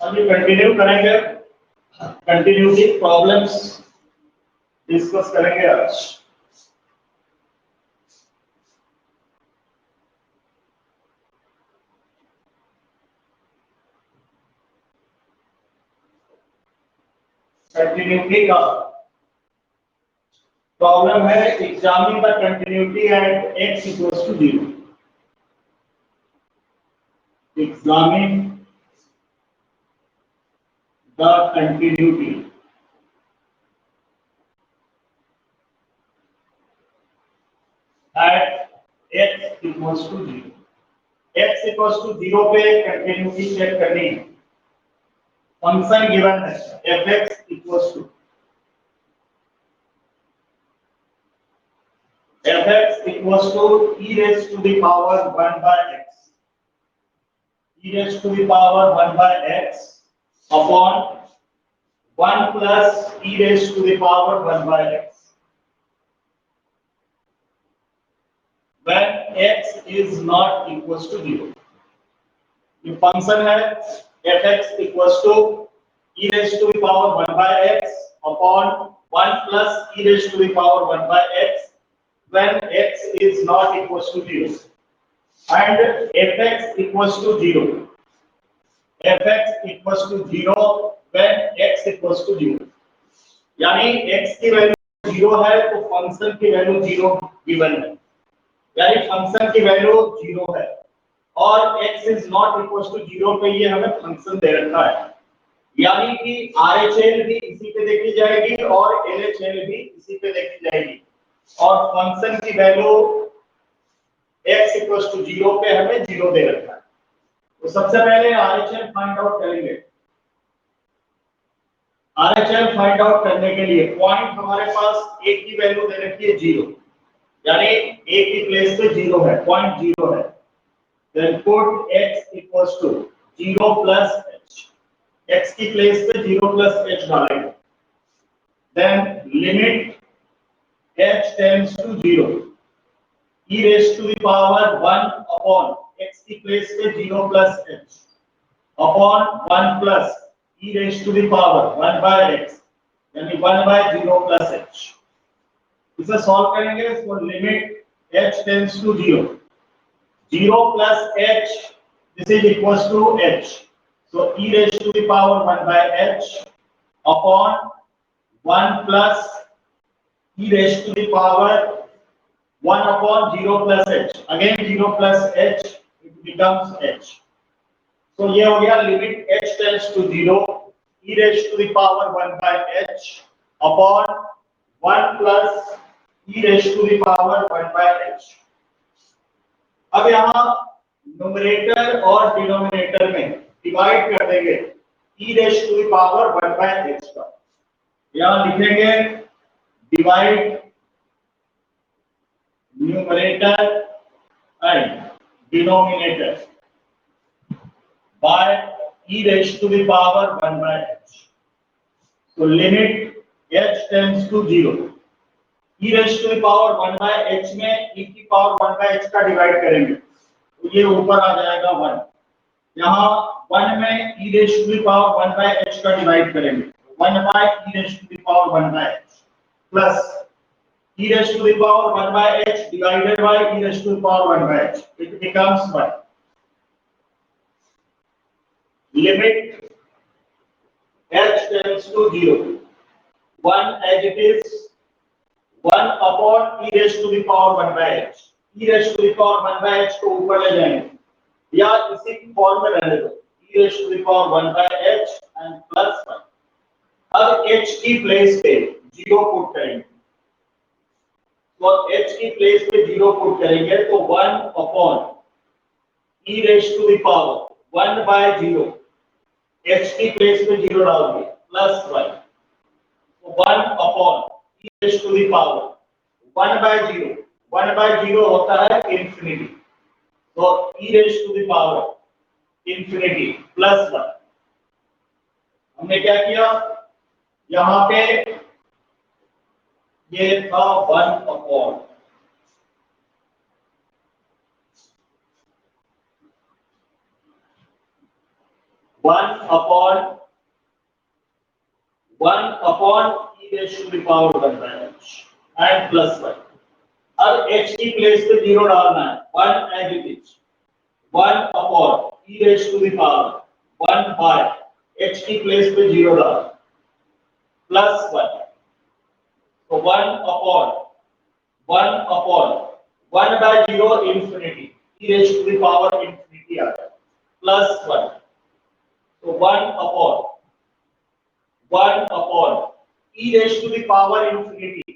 अभी कंटिन्यू करेंगे, continuity problems discuss करेंगे आज। कंटिन्यूटी का प्रॉब्लम है, examine the continuity at x equals to 0। Examine the continuity at x equals to 0। x equals to 0 पे continuity check करनी है। फंक्शन गिवन है fx equals to fx equals to e raised to the power 1 by x, e raised to the power 1 by x upon 1 plus e raised to the power 1 by x when x is not equals to 0। ये function है fx equals to e raised to the power 1 by x upon 1 plus e raised to the power 1 by x when x is not equals to 0 and fx equals to 0, fx equals to 0 when x equals to 0। यानी x की value 0 है तो function की value 0 given है, यानी function की value 0 है और x is not equals to 0 पे ये हमें फंक्शन दे रखा है, यानी कि RHL भी इसी पे देखी जाएगी और LHL भी इसी पे देखी जाएगी और फंक्शन की वैल्यू x इक्वल्स टू 0 पे हमें 0 दे रखा है। तो सबसे पहले RHL फाइंड आउट करेंगे। RHL फाइंड आउट करने के लिए पॉइंट हमारे पास a की वैल्यू दे रखी है 0, यानी a की प्लेस पे 0 है, पॉइंट 0 है। Then put x equals to 0 plus h, x की प्लेस पे 0 प्लस h डालेंगे। Then limit h tends to 0, e raised to the power 1 upon x की प्लेस पे 0 plus h upon 1 plus e raised to the power 1 by x यानी 1 by 0 plus h। इसे solve करेंगे तो limit h tends to 0, 0 plus h this is equals to h, so e raised to the power 1 by h upon 1 plus e raised to the power 1 upon 0 plus h, again 0 plus h, it becomes h। so ये हो गया limit h tends to 0, e raised to the power 1 by h upon 1 plus e raised to the power 1 by h। अब यहाँ numerator और denominator में divide कर देंगे e raised to the power 1 by h का, यहाँ लिखेंगे divide numerator and denominator by e raised to the power 1 by h। so limit h tends to 0, e raised to the power 1 by h में e की power 1 by h का divide करेंगे तो ये ऊपर आ जाएगा 1, यहाँ 1 में e raised to the power 1 by h का डिवाइड करेंगे 1 by e raised to the power 1 by h plus e raised to the power 1 by h divided by e raised to the power 1 by h, it becomes 1। limit h tends to 0, 1 as it is 1 upon e raised to the power 1 by h, e raised to the power 1 by h को ऊपर ले जाएंगे या इसी form में रहने दो e raised to the power 1 by h and plus 1। अब h की प्लेस पे 0 पुट करेंगे तो h की प्लेस पे 0 पुट करेंगे तो 1 upon e raised to the power 1 by 0, h की प्लेस पे 0 डालोगे प्लस 1 तो 1 upon e raised to the power 1 by 0, 1 by 0 होता है इंफिनिटी, तो e raised to the power infinity plus 1। हमने क्या किया, यहाँ पे ये था 1 अपॉन 1 upon e raised to the power 1 by h and plus 1. अब h की प्लेस पे 0 डालना है, 1 as it is, 1 upon e raised to the power 1 by h की प्लेस पे 0 डाल प्लस 1, तो 1 by 0 infinity e raised to the power infinity आ गया प्लस 1, तो 1 upon e raised to the power infinity,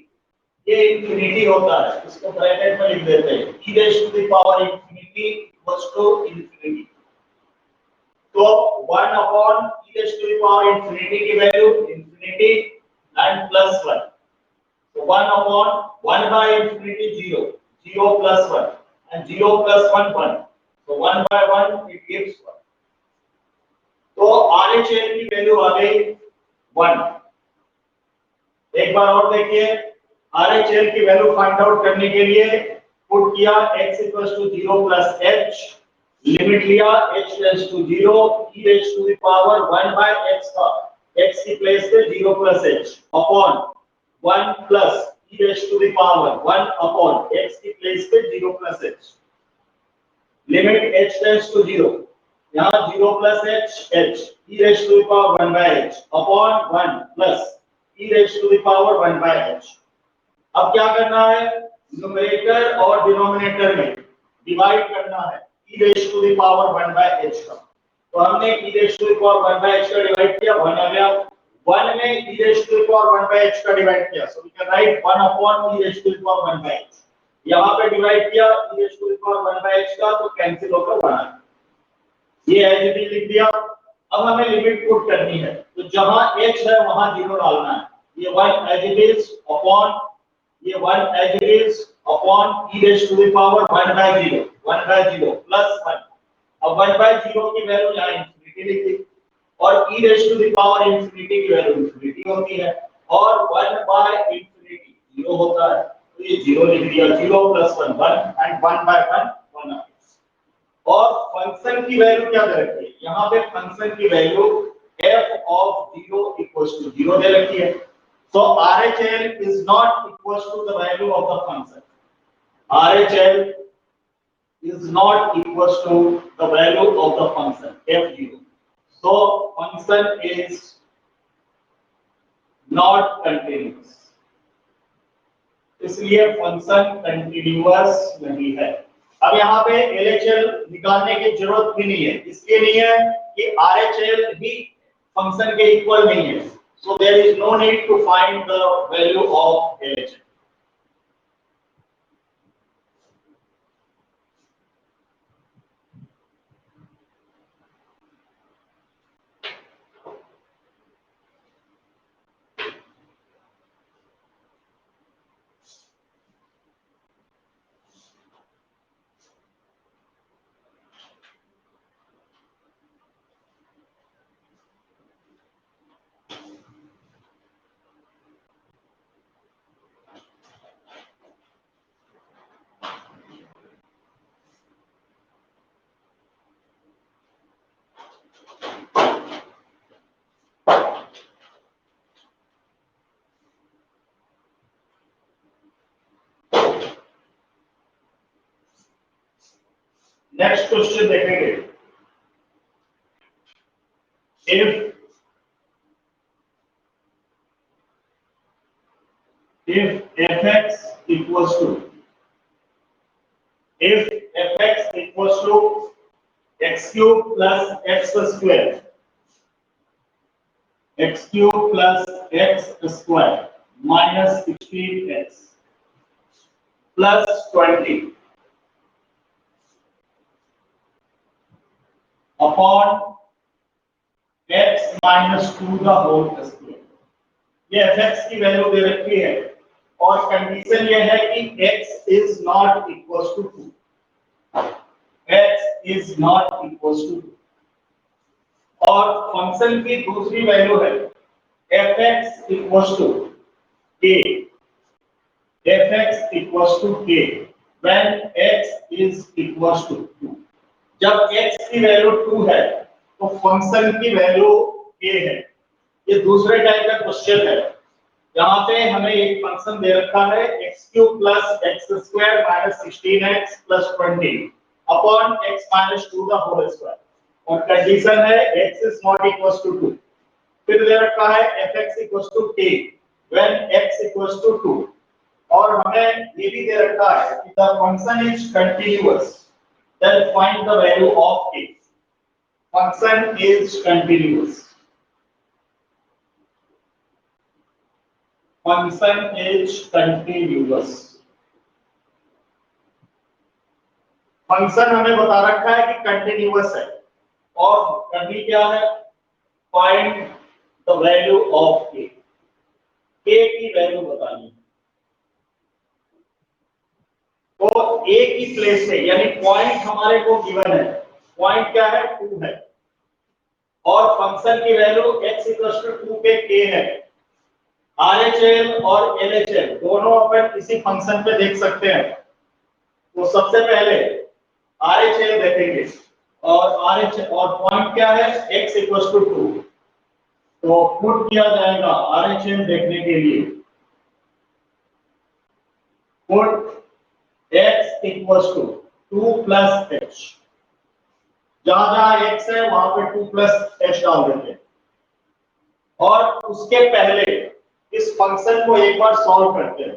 ये इंफिनिटी होता है, इसको ब्रैकेट में लिख देते हैं, e raised to the power infinity equals to infinity, तो 1 upon e raised to the power infinity की वैल्यू इंफिनिटी एंड प्लस 1, तो 1 अपॉन 1 by infinity 0, 0 plus 1 and 0 plus 1 1, so 1 by 1 it gives 1, तो RHL की वैल्यू आ गई 1। एक बार और देखिए, RHL की वैल्यू फाइंड आउट करने के लिए पुट किया x equals to 0 plus h, limit लिया h tends to 0, e raise to the power 1 by x का x की प्लेस पे 0 plus h upon 1 plus e raise to the power 1 upon x की place पे 0 plus h, limit h tends to 0, यहाँ 0 plus h e raise to the power 1 by h upon 1 plus e raise to the power 1 by h। अब क्या करना है, numerator और denominator में divide करना है e raise to the power 1 by h का, तो हमने e raise to the power 1 by h का डिवाइड किया, 1 आ गया, 1 में e raise to the power 1 by h का डिवाइड किया, so we can write 1 upon e raise to the power 1 by h, यहां पे डिवाइड किया e raise to the power 1 by h का, तो कैंसिल होकर 1 आ गया, ये एज इट इज लिख दिया। अब हमें लिमिट पुट करनी है, तो जहां h है वहां 0 डालना है, ये 1 एज इट इज अपॉन ये 1 as it is upon e raise to the power 1 by 0 plus 1, अब 1 by 0 की वैल्यू यहाँ इंफिनिटी लिख दी और e raise to the power infinity की वैल्यू इंफिनिटी होती है और 1 by इंफिनिटी 0 होता है, तो ये 0 लिख दिया, 0 प्लस 1 1 एंड 1 by 1 1 और फंक्शन की वैल्यू क्या दे रखी है, यहाँ पे फंक्शन की value f of 0 equals to 0 दे रखी है, so RHL is not equals to the value of the function, RHL is not equals to the value of the function f0, so function is not continuous, इसलिए function continuous नहीं है। अब यहाँ पे LHL निकालने की जरूरत भी नहीं है, इसलिए नहीं है कि RHL भी फंक्शन के इक्वल नहीं है, so there is no need to find the value of LHL। Next question देखेंगे, if fx equals to x cube plus x square, x cube plus x square minus 16x plus 20 upon x minus 2 the whole square, ये fx की value दे रखी है और condition ये है कि x is not equals to 2, x is not equals to 2 और function की दूसरी वैल्यू है fx equals to k, fx equals to k when x is equals to 2, जब x की वैल्यू 2 है तो फंक्शन की वैल्यू a है। ये दूसरे टाइप का क्वेश्चन है, यहाँ पे हमें एक फंक्शन दे रखा है x³ + x² - 16x + 20 upon x - 2 the whole square, और कंडीशन है x is not equals to 2। फिर दे रखा है fx equals to k when x equals to 2, और हमें ये भी दे रखा है कि the function is continuous, then find the value of k। function is continuous, function is continuous। Function हमें बता रखा है कि कंटिन्यूअस है, और करनी क्या है, find the value of k, k की वैल्यू बतानी है। तो a की प्लेस पे, यानी पॉइंट हमारे को गिवन है, पॉइंट क्या है 2 है, और फंक्शन की वैल्यू x = 2 पे k है। RHL और LHL दोनों अपन किसी फंक्शन पे देख सकते हैं। तो सबसे पहले RHL देखेंगे, और RHL और पॉइंट क्या है x = 2, तो पुट किया जाएगा RHL देखने के लिए, पुट x = 2 + h, जहां जहां x है वहां पे 2 + h डाल देते हैं, और उसके पहले इस फंक्शन को एक बार सॉल्व करते हैं।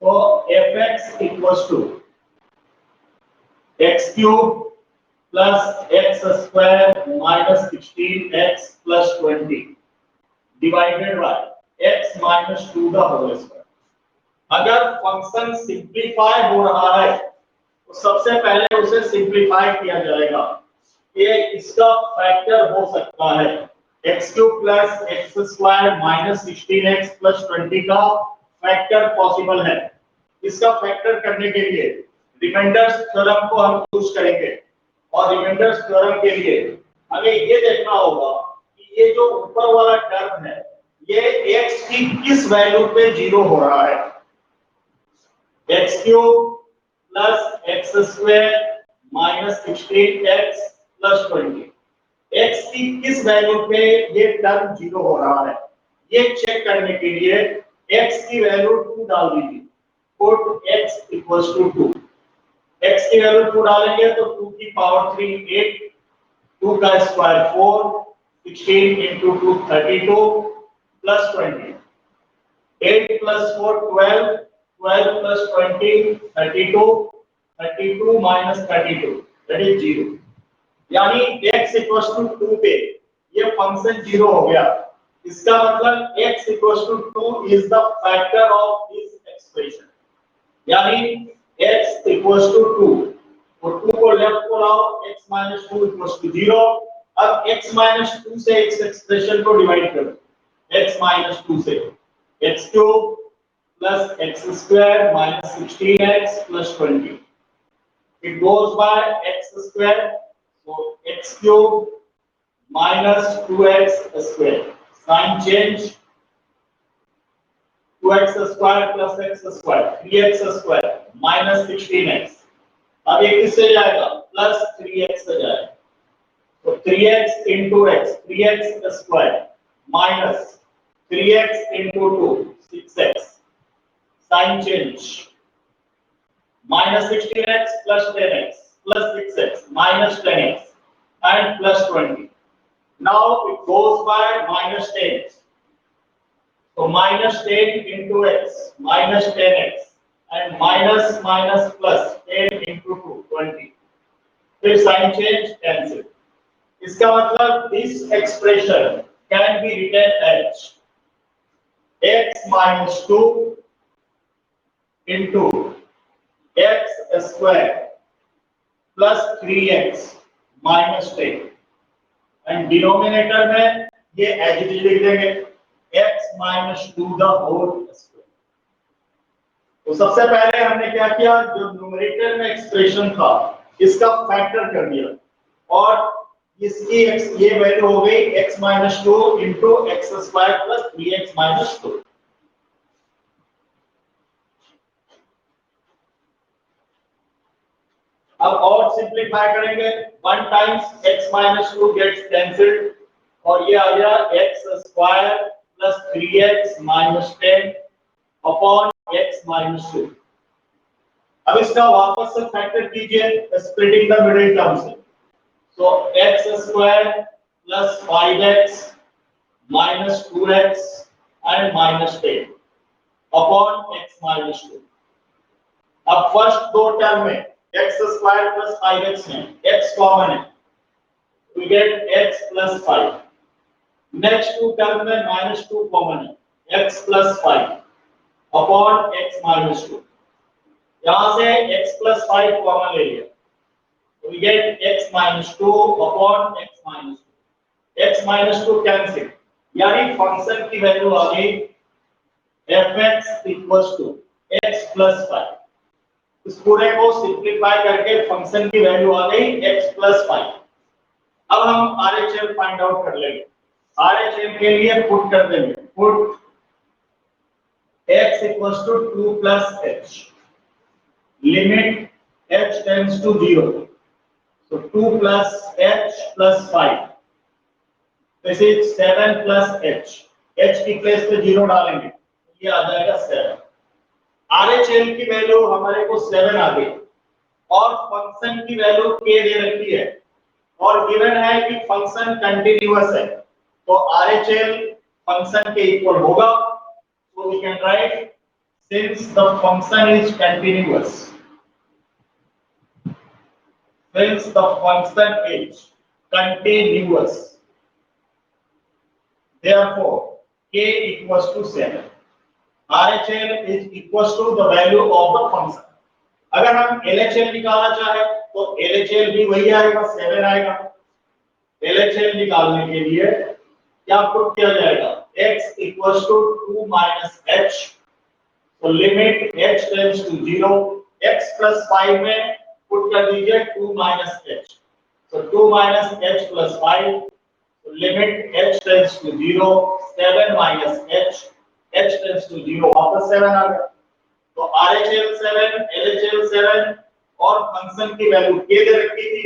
तो fx = x³ + x² - 16x + 20 divided by x - 2 the whole square. अगर फंक्शन सिंप्लीफाई हो रहा है तो सबसे पहले उसे सिंप्लीफाई किया जाएगा। ये इसका फैक्टर हो सकता है x³ + x² - 16x + 20 का फैक्टर पॉसिबल है। इसका फैक्टर करने के लिए रिमाइंडर्स थ्योरम को हम यूज करेंगे, और रिमाइंडर्स थ्योरम के लिए हमें ये देखना होगा कि ये जो ऊपर वाला टर्म है ये x की किस वैल्यू पे 0 हो रहा है। x³ + x² - 16x + 20, x की किस वैल्यू पे ये टर्म 0 हो रहा है, ये चेक करने के लिए x की वैल्यू 2 डाल दीजिए, पुट x = 2। x की वैल्यू 2 डालेंगे तो 2 की पावर 3 8, 2 का स्क्वायर 4, 16 × 2 32 + 20, 8 + 4 12, 12 + 20 32, 32 - 32 that is 0, यानी x = 2 पे ये फंक्शन 0 हो गया। इसका मतलब x = 2 is the factor of this expression, यानी x = 2, और 2 को लेफ्ट को लाओ, x - 2 = 0। अब x - 2 से इस एक्सप्रेशन को डिवाइड करो, x - 2 से x³ + x² - 16x + 20, it goes by x², so x³ - 2x², sign change, 2x² + x² 3x² - 16x, अब ये किससे जाएगा प्लस 3x से जाएगा, तो 3x × x 3x² - 3x × 2 6x, sign change, -16x + 10x + 6x - 10x and +20, now it goes by -10, so -10 × x -10x and minus plus 10 × 2 20, फिर sign change cancel. इसका मतलब this expression can be written as x - 2 into x² plus 3x minus 10, and denominator में ये as it is लिख देंगे x - 2 the whole square। तो सबसे पहले हमने क्या किया, जो न्यूमरेटर में एक्सप्रेशन था इसका फैक्टर कर दिया, और इसकी ये वैल्यू हो गई x - 2 into x² plus 3x - 2। अब और सिंपलीफाई करेंगे, 1 times x minus 2 gets cancelled और ये आ गया x square plus 3x minus 10 upon x minus 2। अब इसका वापस से फैक्टर कीजिए स्प्लिटिंग द मिडिल टर्म से, तो x square plus 5x minus 2x and minus 10 upon x minus 2। अब फर्स्ट दो टर्म में x स्क्वायर प्लस 5x में x कॉमन है, we get x plus 5। Next two term में -2 common है, x plus 5 अपॉन x minus 2। यहां से x plus 5 कॉमन ले लिया, तो we get x minus 2 upon x minus 2। x minus 2 cancel, यानी फंक्शन की वैल्यू आ गई fx equals to x plus 5। इस पूरे को सिंपलीफाई करके फंक्शन की वैल्यू आ गई x plus 5। अब हम RHL फाइंड आउट कर लेंगे। RHL के लिए पुट कर देंगे, put x equals to 2 plus h, limit h tends to 0, so 2 plus h plus 5, this is 7 plus h, h की प्लेस पे 0 डालेंगे, ये आ जाएगा 7। RHL की वैल्यू हमारे को 7 आ गई और फंक्शन की वैल्यू k दे रखी है और गिवन है कि फंक्शन कंटीन्यूअस है, तो RHL फंक्शन के इक्वल होगा, so we can write since the function is continuous, since the function is continuous, therefore k equals to 7। RHL is equals to the value of the function। अगर हम LHL निकालना चाहे तो LHL भी वही आएगा, 7 आएगा। LHL निकालने के लिए क्या पुट किया जाएगा, x equals to 2 minus h, तो limit h tends to 0, x plus 5 में पुट कर दीजिए 2 minus h, so 2 minus h plus 5, तो limit h tends to 0, 7 minus h, h tends to 0, वापस 7 आ गया। तो RHL 7, LHL 7 और फंक्शन की वैल्यू k दे रखी थी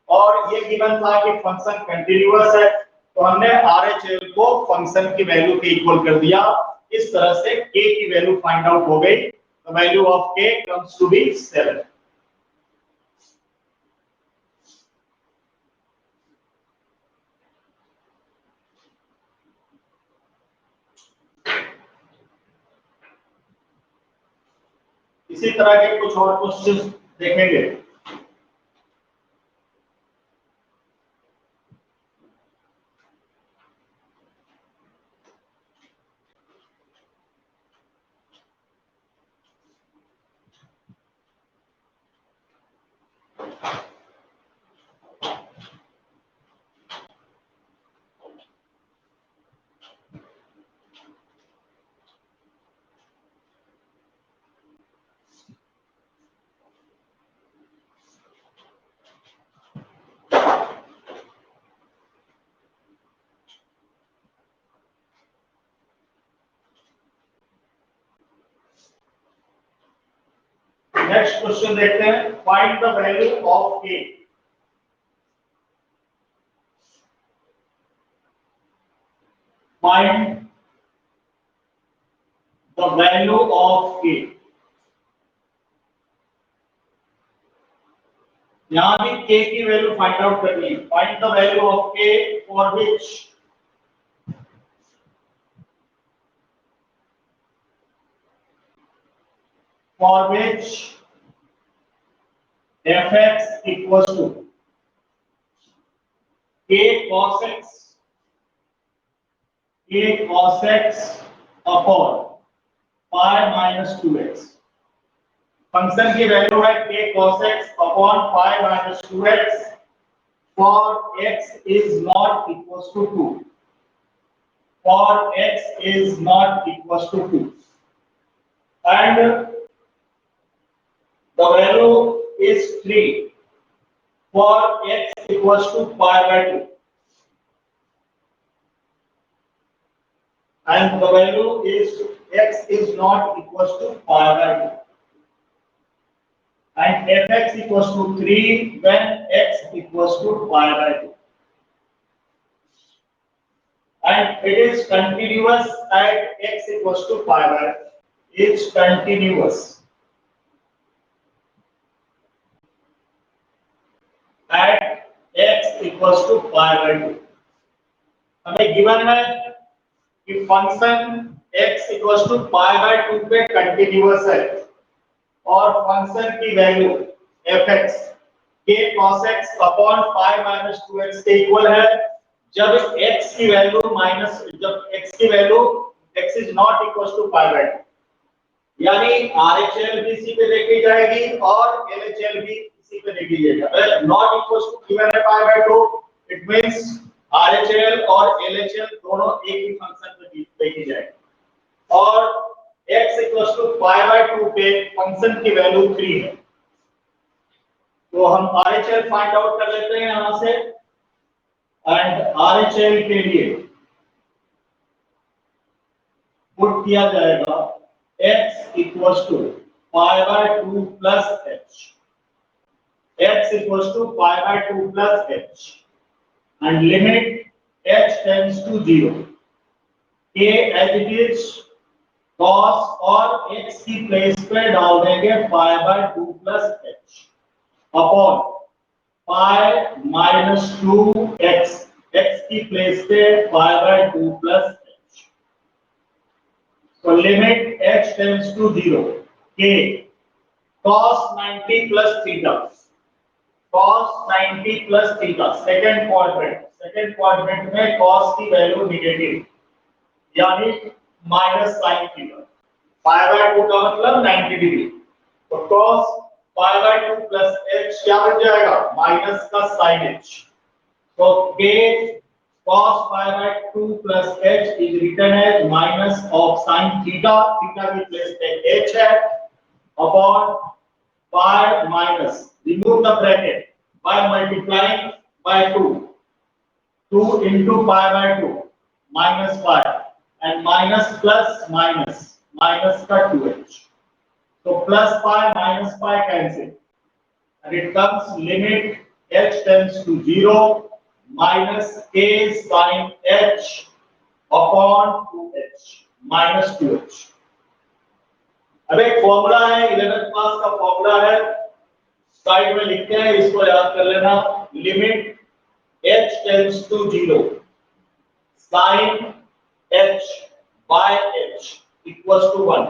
और ये गिवन था कि फंक्शन कंटीन्यूअस है, तो हमने RHL को फंक्शन की वैल्यू के इक्वल कर दिया। इस तरह से k की वैल्यू फाइंड आउट हो गई, the value of k comes to be 7। इसी तरह के कुछ और क्वेश्चंस देखेंगे। नेक्स्ट क्वेश्चन देखते हैं, find the value of k। Find the value of k। यहां भी k की वैल्यू फाइंड आउट करनी है। Find the value of k for which fx equals to k cos x upon pi minus 2x। Function की value है k cos x upon pi minus 2x for x is not equals to 2, for x is not equals to 2 and the value is 3 for x equals to pi by 2 and the value is x is not equals to pi by 2 and fx equals to 3 when x equals to pi by 2, and it is continuous at x equals to pi by 2. It's continuous at x equals to pi by 2. हमें given है कि function x equals to pi bye 2 पे continuous है और function की value fx k cos x upon pi minus 2x के equal है जब x की वैल्यू x is not equals to pi bye 2, यानी RHL भी इसी पे देखी जाएगी और LHL भी इसी पे देखी जाएगी। अगर नॉट इक्वल्स टू गिवन है pi by 2, it means RHL और LHL दोनों एक ही फंक्शन पे देखी जाएगी और x equals to pi bye 2 पे फंक्शन की वैल्यू 3 है, तो हम RHL फाइंड आउट कर लेते हैं यहां से। एंड RHL के लिए पुट किया जाएगा x equals to pi bye 2 plus h, x equals to pi bye 2 plus h and limit h tends to 0, k as it is cos और x की प्लेस पे डाल देंगे pi by 2 plus h upon pi minus 2x, x की place पे pi by 2 plus h, तो limit h tends to 0, k cos 90 plus theta, cos 90 plus theta second quadrant में cos की वैल्यू नेगेटिव यानी minus sin theta, pi by 2 का मतलब 90 degree, तो cos पाई बाय 2 प्लस h क्या बन जाएगा माइनस का sin h, तो k cos पाई bye 2 plus h is written as minus of sin theta, theta की प्लेस पे h है upon pi minus remove the bracket by multiplying by 2 into pi by 2 minus pi and minus plus minus का 2h, so plus pi minus pi cancel and it comes limit h tends to 0 minus k sin h upon 2h minus 2h। अब एक formula है 11th class का formula है, side में लिखते हैं, इसको याद कर लेना। Limit h tends to 0 sin h by h equals to 1,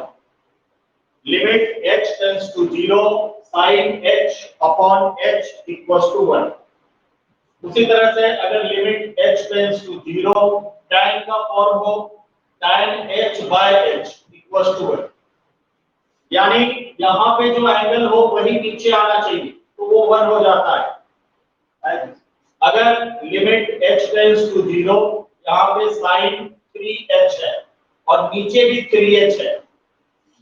limit h tends to 0 sin h upon h equals to 1। उसी तरह से अगर limit h tends to 0 tan का फॉर्म हो tan h by h equals to 1, यानी यहाँ पे जो एंगल हो वही नीचे आना चाहिए, तो वो 1 हो जाता है। अगर लिमिट h टेंड्स टू 0 यहाँ पे sin 3h है और नीचे भी 3h है,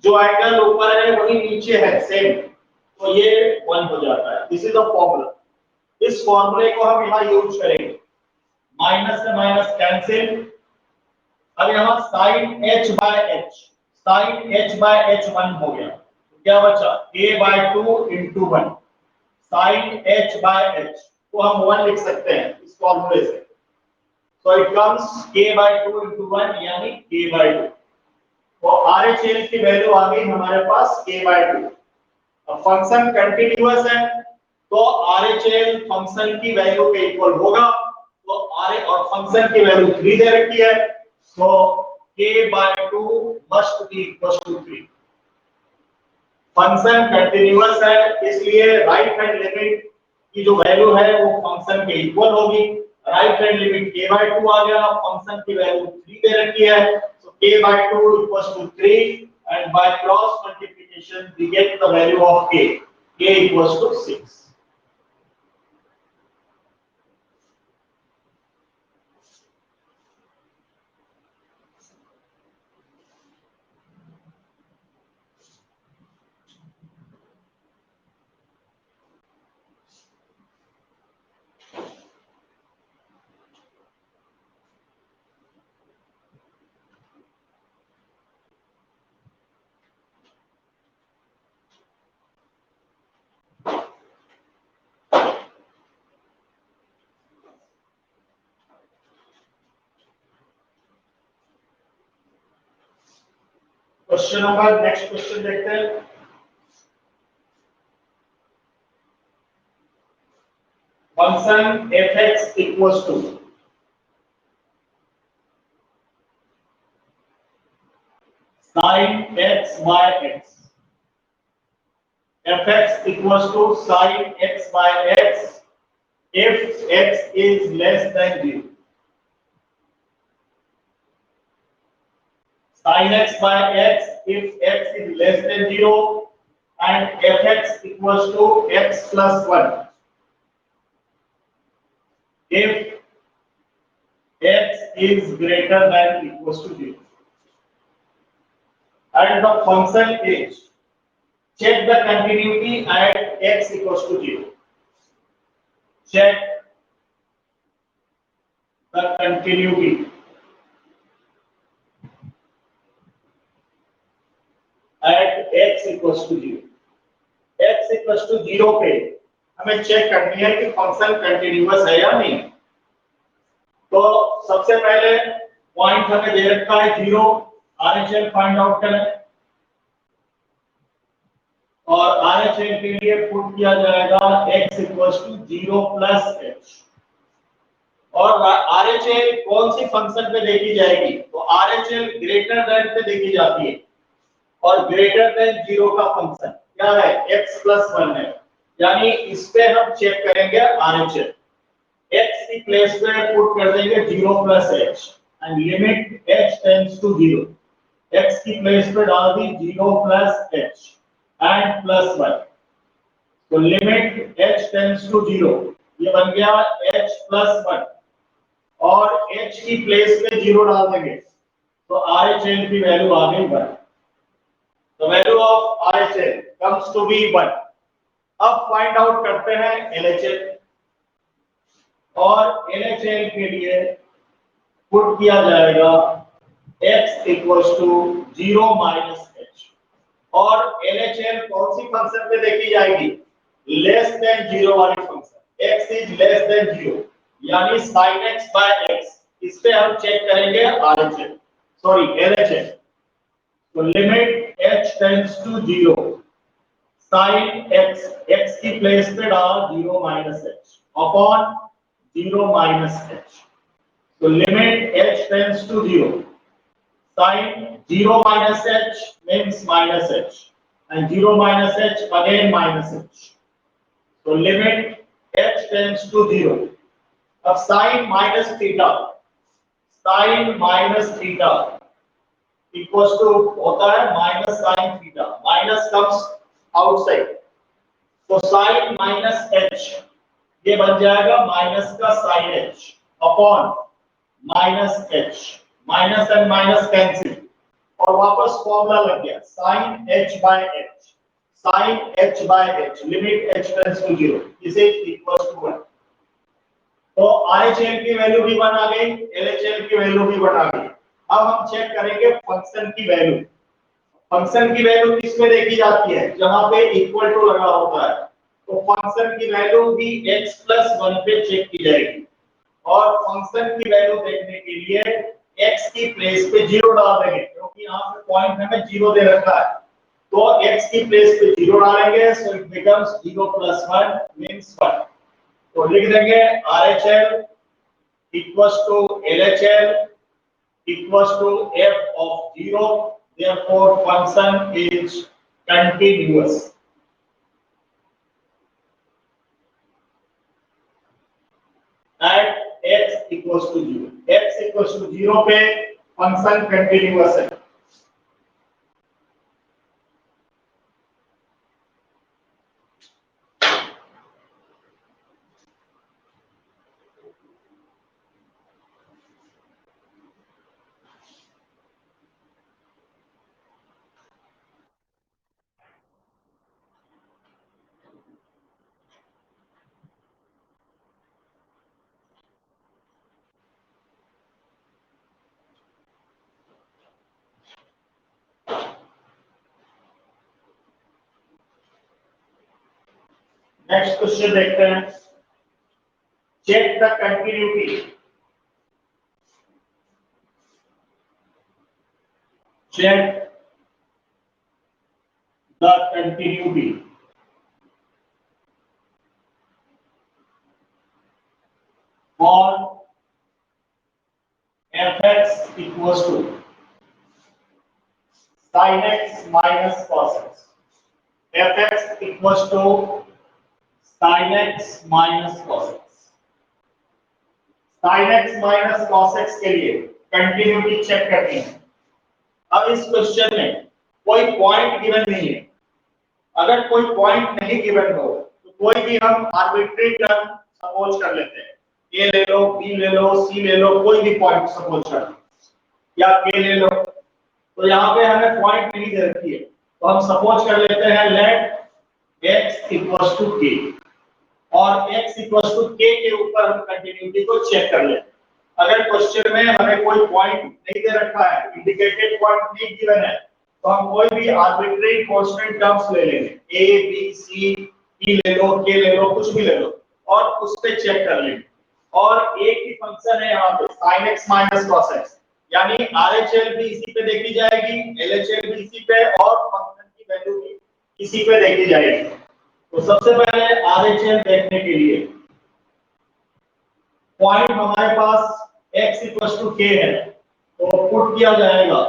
जो एंगल ऊपर है वही नीचे है सेम, तो ये 1 हो जाता है। दिस इज द फॉर्मूला, इस फॉर्मूले को हम यहाँ यूज करेंगे, माइनस से माइनस कैंसिल। अब यहाँ sin h by h, sin h by h 1 हो गया, तो क्या बचा a by 2 into 1 sin h by h को हम 1 लिख सकते हैं इस फॉर्मूले से, so it comes k by 2 into 1 यानी k by 2, तो RHL की वैल्यू आ गई हमारे पास k by 2। अब फंक्शन कंटीन्यूअस है तो RHL फंक्शन की वैल्यू के इक्वल होगा, तो R और फंक्शन की वैल्यू 3 दे रखी है, so k by 2 must be equals to 3। Function continuous है इसलिए राइट हैंड लिमिट की जो वैल्यू है वो फंक्शन के इक्वल होगी। Right hand limit k by 2 आ गया, फंक्शन की वैल्यू 3 दे रखी है, so k by 2 equals to 3 and by cross multiplication we get the value of k equals to 6। Question number next question देखते हैं। Function f(x) equals to sin x by x, f(x) equals to sin x by x if x is less than 0. Sin x by x if x is less than 0 and f(x) equals to x plus 1 if x is greater than equals to 0. And the function is, check the continuity at x equals to 0. Check the continuity at x equals to 0. x equals to 0 पे हमें check करनी है कि function continuous है या नहीं। तो सबसे पहले पॉइंट हमें दे रखा है 0, RHL फाइंड आउट करें और RHL के लिए पुट किया जाएगा x equals to 0 plus h। और RHL कौन सी फंक्शन पे देखी जाएगी? तो RHL ग्रेटर देन पे देखी जाती है और ग्रेटर देन 0 का फंक्शन क्या है? x plus 1 है, यानी इस पे हम चेक करेंगे RHL। x की प्लेस पे पुट कर देंगे 0 plus h and limit h tends to 0। x की प्लेस पे डाल दी 0 plus h एंड प्लस 1, तो लिमिट h टेंड्स टू 0, ये बन गया h plus 1 और h की प्लेस पे 0 डाल देंगे तो RHL की वैल्यू आ गई 1। The value of RHL comes to be 1। अब फाइंड आउट करते हैं LHL और LHL के लिए पुट किया जाएगा x equals to 0 minus h और LHL कौन सी फंक्शन पे देखी जाएगी? लेस देन 0 वाली function, x is less than 0 यानी sin x by x, इस पे हम चेक करेंगे RHL सॉरी LHL। तो limit h tends to 0, sin x की प्लेस पे डाल 0 minus h upon 0 minus h, तो limit h tends to 0, sin 0 minus h means minus h and 0 minus h again minus h, तो limit h tends to 0। अब sin minus theta, sin minus theta equals to होता है minus sine theta, minus comes outside, तो sine minus h ये बन जाएगा minus का sine h upon minus h, minus and minus cancel और वापस फॉर्मूला लग गया sine h by h, sine h by h limit h tends to 0 इसे इक्वल्स टू 1। तो RHL की वैल्यू भी 1 आ गई, LHL की वैल्यू भी 1 आ गई। अब हम चेक करेंगे फंक्शन की वैल्यू। फंक्शन की वैल्यू किस में देखी जाती है? जहां पे इक्वल टू लगा होता है, तो फंक्शन की वैल्यू भी x plus 1 पे चेक की जाएगी और फंक्शन की वैल्यू देखने के लिए x की प्लेस पे 0 डाल देंगे क्योंकि यहाँ पे पॉइंट हमें 0 दे रखा है, तो x की प्लेस पे 0 डालेंगे so it becomes 0 plus 1 means 1। तो लिख देंगे RHL equals to LHL equals to f of 0, therefore function is continuous at x equals to 0। x equals to 0 पे फंक्शन कंटिन्यूअस है। नेक्स्ट क्वेश्चन देखते हैं। Check the continuity check continuity for fx equals to sin x minus cos x. fx equals to sin x minus cos x. sin x minus cos x के लिए continuity check करनी है। अब इस question में कोई पॉइंट गिवन नहीं है। अगर कोई पॉइंट नहीं गिवन हो तो कोई भी हम आर्बिट्री टर्म सपोज कर लेते हैं। ए ले लो, बी ले लो, सी ले लो, कोई भी पॉइंट सपोज कर लो, या के ले लो। तो यहाँ पे हमें पॉइंट नहीं दे रखी है, तो हम सपोज कर लेते हैं let x equals to k, और x इक्वल्स टू k के ऊपर हम कंटिन्यूटी को चेक कर लेते हैं। अगर क्वेश्चन में हमें कोई पॉइंट नहीं दे रखा है, इंडिकेटेड पॉइंट नहीं गिवन है, तो हम कोई भी आर्बिट्री कांस्टेंट टर्म्स ले लेंगे, a b c p ले लो, k ले लो, कुछ भी ले लो, और उस पे चेक कर लेंगे। और एक ही फंक्शन है यहाँ पे sin x minus cos x, यानी RHL भी इसी पे देखी जाएगी, LHL भी इसी पे, और फंक्शन की वैल्यू भी इसी पे देखी जाएगी। तो सबसे पहले RHL देखने के लिए पॉइंट हमारे पास x इक्वल्स टू k है, तो पुट किया जाएगा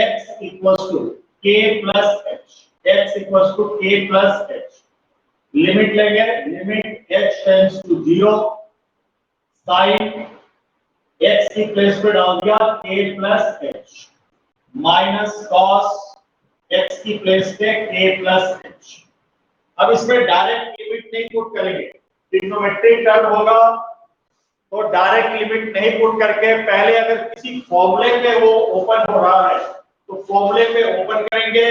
x equals to k plus h, x equals to k plus h। Limit लेंगे, limit h tends to 0, sine x की प्लेस पे डाल दिया k plus h, minus cos x की प्लेस पे k प्लस h। अब इसमें डायरेक्ट लिमिट नहीं पुट करेंगे, ट्रिग्नोमेट्रिक टर्म होगा तो डायरेक्ट लिमिट नहीं पुट करके पहले अगर किसी फॉर्मूले पे वो ओपन हो रहा है तो फॉर्मूले पे ओपन करेंगे,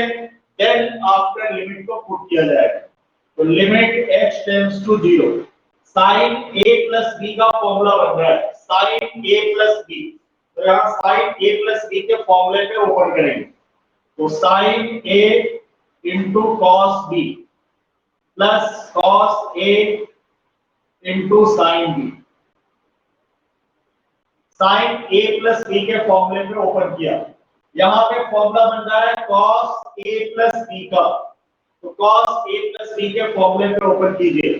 देन आफ्टर लिमिट को पुट किया जाएगा। तो limit h tends to 0, sin a plus b का फॉर्मूला बन रहा है, sin a प्लस b, तो यहाँ sin a प्लस b के फॉर्मूले पे ओपन करेंगे, तो sin a into cos b plus cos a into sin b। sin a plus b के फॉर्मूले पे ओपन किया, यहाँ पे फॉर्मूला बन रहा है cos a प्लस b का, तो cos a प्लस b के फॉर्मूले पे ओपन कीजिए,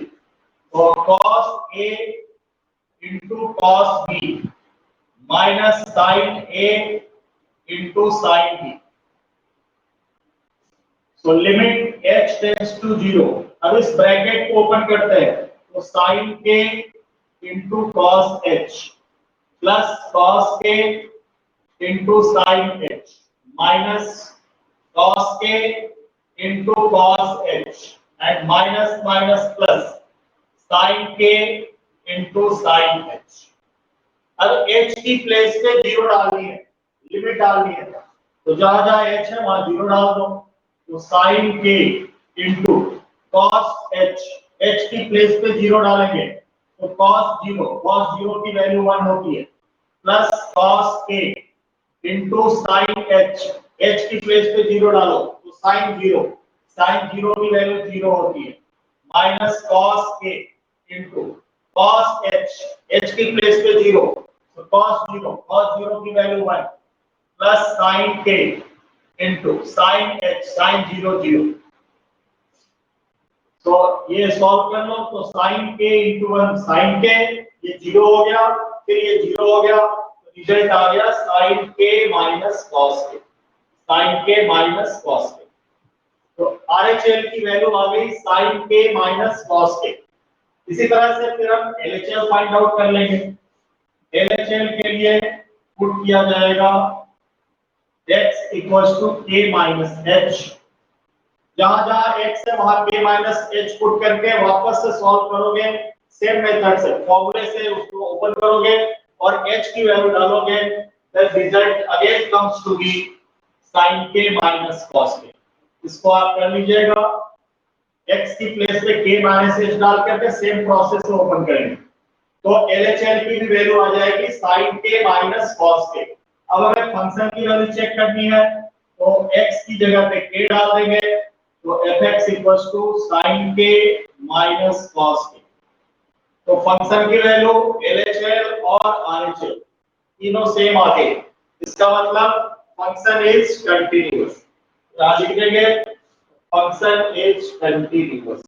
तो cos a into cos b minus sin a into sin b। तो लिमिट h टेंड्स टू 0। अब इस ब्रैकेट को ओपन करते हैं, तो sin k into cos h plus cos k into sin h minus cos k into cos h and minus minus plus sin k into sin h। अब h की place पे 0 डालनी है, लिमिट डालनी है, तो जहां जहां h है वहां 0 डाल दो, तो sin k into cos h, h की प्लेस पे 0 डालेंगे तो cos 0 की वैल्यू 1 होती है, plus cos k into sin h, h की प्लेस पे 0 डालो तो sin 0 की वैल्यू 0 होती है, minus cos k into cos h, h की प्लेस पे 0, तो cos 0 की value 1, plus sin k into sin h, sin 0। तो ये सॉल्व कर लो, तो sin k into 1 sin k, ये 0 हो गया, फिर ये 0 हो गया, तो रिजल्ट आ गया sin k minus cos k, sin k minus cos k। तो RHL की वैल्यू आ गई sin k minus cos k। इसी तरह से फिर हम LHL फाइंड आउट कर लेंगे। LHL के लिए पुट किया जाएगा x equals to k minus h, जहां जहां x है वहां k माइनस h पुट करके वापस से सॉल्व करोगे, सेम मेथड से फॉर्मूले से उसको ओपन करोगे और h की वैल्यू डालोगे, the result again comes to be sin k minus cos k। इसको आप कर लीजिएगा, x की प्लेस पे k माइनस h डाल करके सेम प्रोसेस से ओपन करेंगे, तो LHL की भी वैल्यू आ जाएगी sin k minus cos k। अब हमें फंक्शन की वैल्यू चेक करनी है, तो x की जगह पे k डाल देंगे, तो fx equals to sin k minus cos k। तो फंक्शन की वैल्यू LHL और RHL तीनों सेम आ गए, इसका मतलब फंक्शन इज कंटीन्यूअस। यहां लिख देंगे फंक्शन इज कंटिन्यूअस।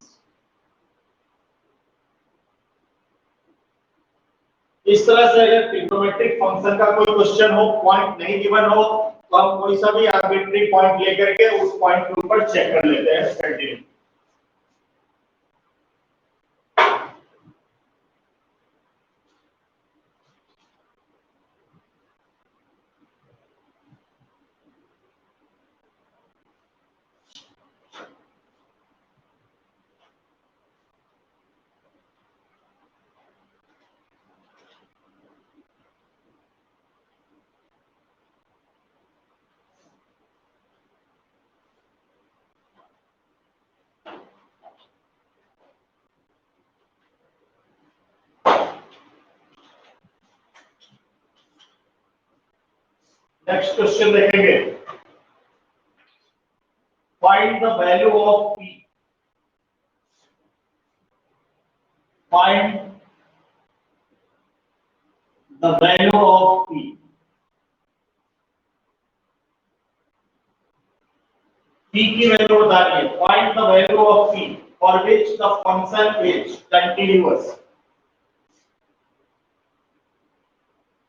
इस तरह से अगर ट्रिग्नोमेट्रिक फंक्शन का कोई क्वेश्चन हो, पॉइंट नहीं गिवन हो, तो हम कोई सा भी आर्बिट्री पॉइंट लेकर के उस पॉइंट के ऊपर चेक कर लेते हैं कंटिन्यू। नेक्स्ट क्वेश्चन देखेंगे, find the value of p, find the value of p। p की वैल्यू बताइए, find the value of p for which the function is continuous,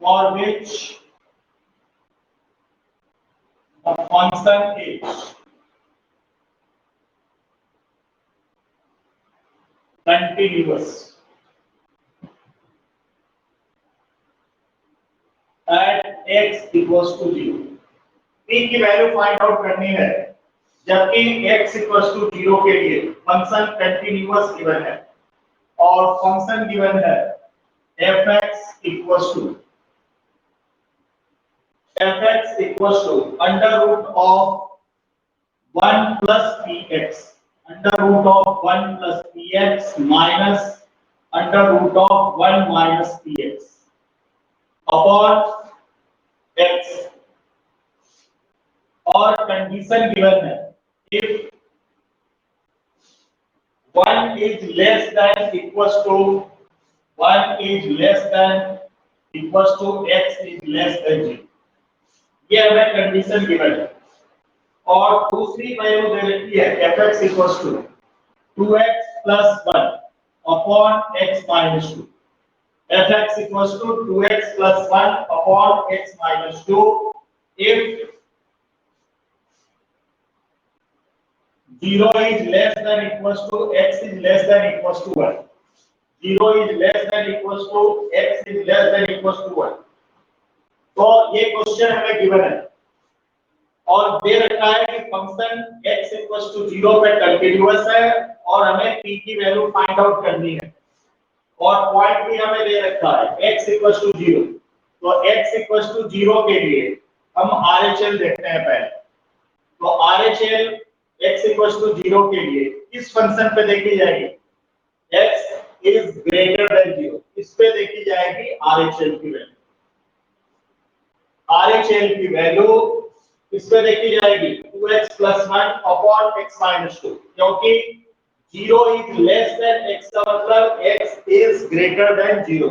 for which the function is continuous at x equals to 0। p की value find out करनी है, जबकि x equals to 0 के लिए function continuous given है और function given है fx equals to under root of 1 plus px, under root of 1 plus px minus under root of 1 minus px upon x, और condition given है if 1 is less than equals to 1 is less than equals to x is less than 0, ये हमें condition given है। और दूसरी value दे रखी है fx equals to 2x plus 1 upon x minus 2, fx equals to 2x plus 1 upon x minus 2 if 0 is less than equals to x is less than equals to 1, 0 is less than equals to x is less than equals to 1। तो ये question हमें given है और दे रखा है कि function x equals to 0 पे continuous है और हमें p की वैल्यू फाइंड आउट करनी है और पॉइंट भी हमें दे रखा है x इक्वल्स टू 0। तो x इक्वल्स टू 0 के लिए हम RHL देखते हैं पहले। तो RHL x इक्वल्स टू 0 के लिए किस फंक्शन पे देखी जाएगी, x इज ग्रेटर देन 0, इस पे देखी जाएगी RHL की वैल्यू। RHL की वैल्यू इस पे देखी जाएगी 2x plus 1 upon x minus 2, क्योंकि 0 is less than x का मतलब x is greater than 0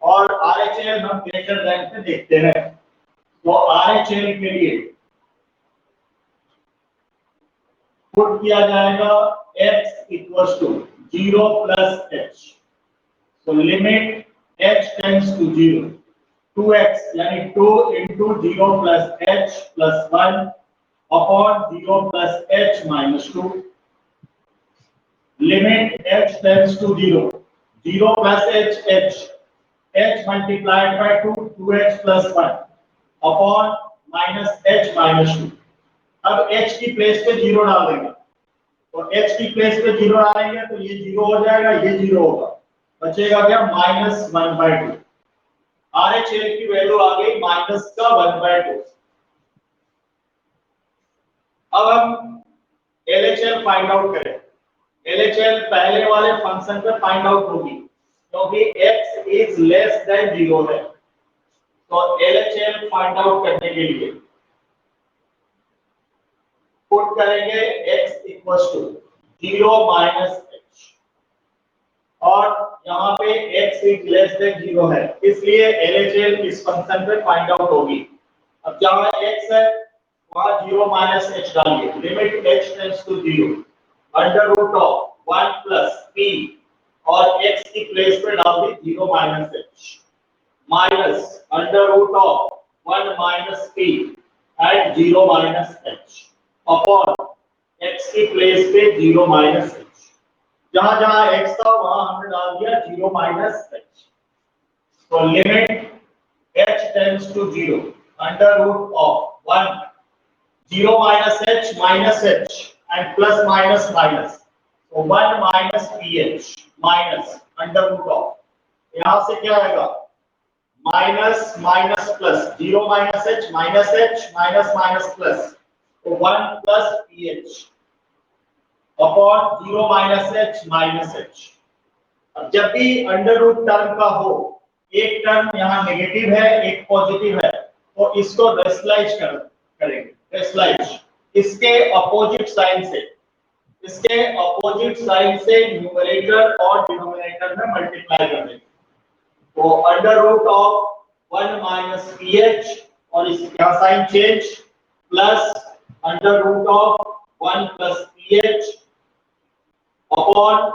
और RHL हम greater than पे देखते हैं। तो RHL के लिए पुट किया जाएगा x equals to 0 plus h, so limit h tends to 0, 2x यानी 2 into 0 plus h plus 1 upon 0 plus h minus 2, limit h tends to 0, 0 plus h multiplied by 2, 2h plus 1 upon minus h minus 2। अब h की place पे 0 डाल देंगे, तो h की place पे 0 डालेंगे तो ये 0 हो जाएगा, ये 0 होगा, बचेगा क्या -1/2। RHL की वैल्यू आ गई -1/2। अब हम LHL फाइंड आउट करें। LHL पहले वाले फंक्शन पे फाइंड आउट होगी क्योंकि x इज लेस देन 0 है। तो LHL फाइंड आउट करने के लिए पुट करेंगे x equals to 0 minus h और यहाँ पे x इज लेस देन 0 है, इसलिए LHL इस फंक्शन पे फाइंड आउट होगी। अब जहाँ x है वहां 0 माइनस h डालिए, limit h tends to 0 under root of 1 plus p और x की प्लेस पे डाल दी 0 minus h minus under root of 1 minus p at 0 minus h upon x की प्लेस पे 0 माइनस h, जहां जहां x था वहां हमने डाल दिया 0 माइनस h। तो limit h tends to 0 under root of 1 0 minus h and plus minus minus, so 1 minus ph minus under root of, यहाँ से क्या आएगा minus minus plus 0 minus h minus minus plus, तो 1 plus ph upon 0 minus h minus h। अब जब भी under root term का हो, एक टर्म यहाँ नेगेटिव है एक पॉजिटिव है, तो इसको रेशनलाइज करेंगे, रेशनलाइज इसके अपोजिट साइन से, इसके अपोजिट साइन से न्यूमरेटर और डिनोमिनेटर में मल्टीप्लाई कर देंगे। तो under root of 1 minus ph और इसका sign change plus under root of 1 plus ph upon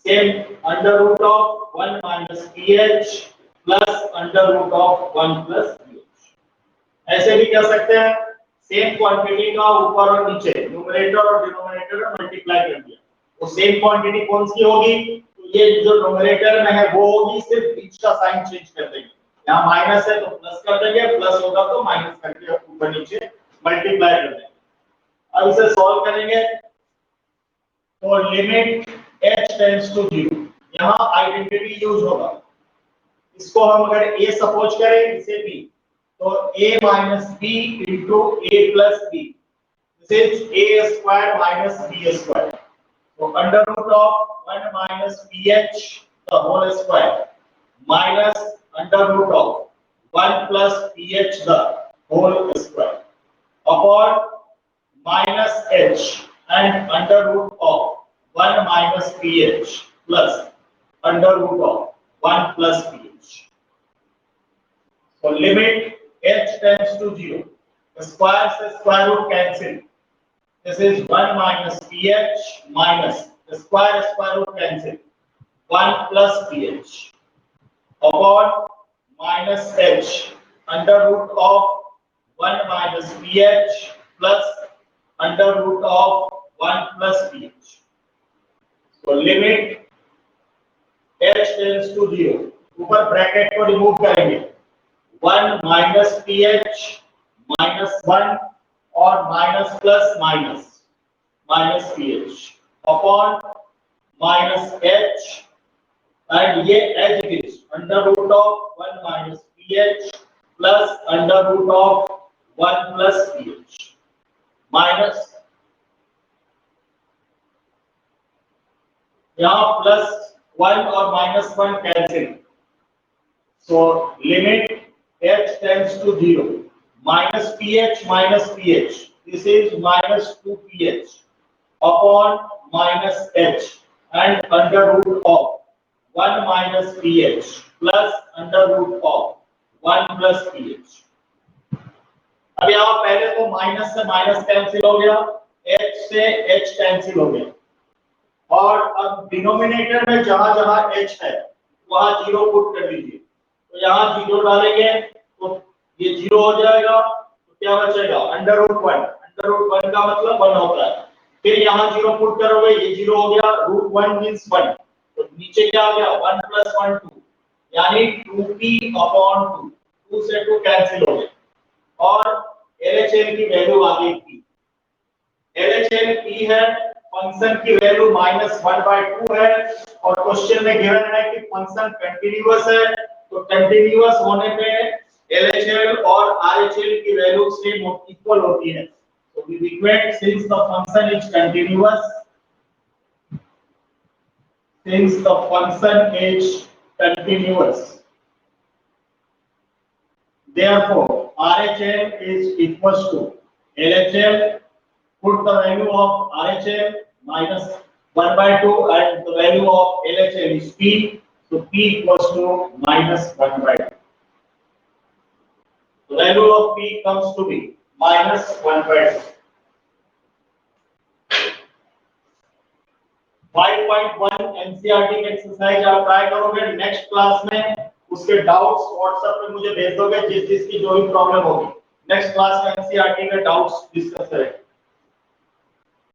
same under root of 1 minus ph plus under root of 1 plus ph। ऐसे भी कर सकते हैं, सेम क्वांटिटी का ऊपर और नीचे न्यूमरेटर और डिनोमिनेटर में मल्टीप्लाई कर दिया, तो सेम क्वांटिटी कौन सी होगी, तो ये जो न्यूमरेटर में है वो होगी, सिर्फ बीच का साइन चेंज कर देंगे, यहाँ माइनस है तो प्लस कर देंगे, प्लस होगा तो माइनस करके ऊपर नीचे मल्टीप्लाई कर देंगे। अब इसे सॉल्व करेंगे तो लिमिट h टेंड्स टू 0, यहाँ आइडेंटिटी यूज होगा, इसको हम अगर a सपोज करें इसे b, तो a minus b into a plus b, this is a square minus b square, so under root of 1 minus ph the whole square minus under root of 1 plus ph the whole square upon minus h and under root of 1 minus ph plus under root of 1 plus ph, so limit h tends to 0, the square से square root cancel, this is 1 minus ph minus the square root cancel 1 plus ph upon minus h under root of 1 minus ph plus under root of 1 plus ph, so limit h tends to 0, ऊपर bracket को remove करेंगे, 1 minus ph minus 1 और minus plus minus minus ph upon minus h and ये h is under root of 1 minus ph plus under root of 1 plus ph minus यहाँ plus 1 और minus 1 cancel, so limit h tends to 0, minus ph, this is minus 2 ph upon minus h and under root of 1 minus ph plus under root of 1 plus ph। अब यहाँ पहले तो minus से minus cancel हो गया, h से h cancel हो गया, और अब डिनोमिनेटर में जहां जहां h है वहां 0 पुट कर दीजिए, तो यहाँ 0 डालेंगे तो ये 0 हो जाएगा, तो क्या बचेगा अंडर रूट 1 का मतलब 1 होता है, फिर यहाँ 0 पुट करोगे ये 0 हो गया, रूट 1 मींस 1, तो नीचे क्या आ गया 1 प्लस 1 2, यानी 2p अपॉन 2, 2 से 2 कैंसिल हो गया, और LHL की वैल्यू आ गई p, LHL p है, फंक्शन की वैल्यू -1/2 है, और क्वेश्चन में गिवन है कि फंक्शन कंटीन्यूअस है, तो कंटीन्यूअस होने पे LHL और RHL की वैल्यू सेम इक्वल होती है, तो we equate since the function is continuous, therefore RHL is equals to LHL, put the value of RHL minus 1/2 and the value of LHL is p, so p equals to -1/2, The value of p comes to be -1/2. 5.1 NCERT की exercise आप try करोगे, next class में उसके doubts WhatsApp पे मुझे भेज दोगे, जिस जिसकी जो भी प्रॉब्लम होगी नेक्स्ट क्लास में एनसीईआरटी के डाउट्स डिस्कस करेंगे।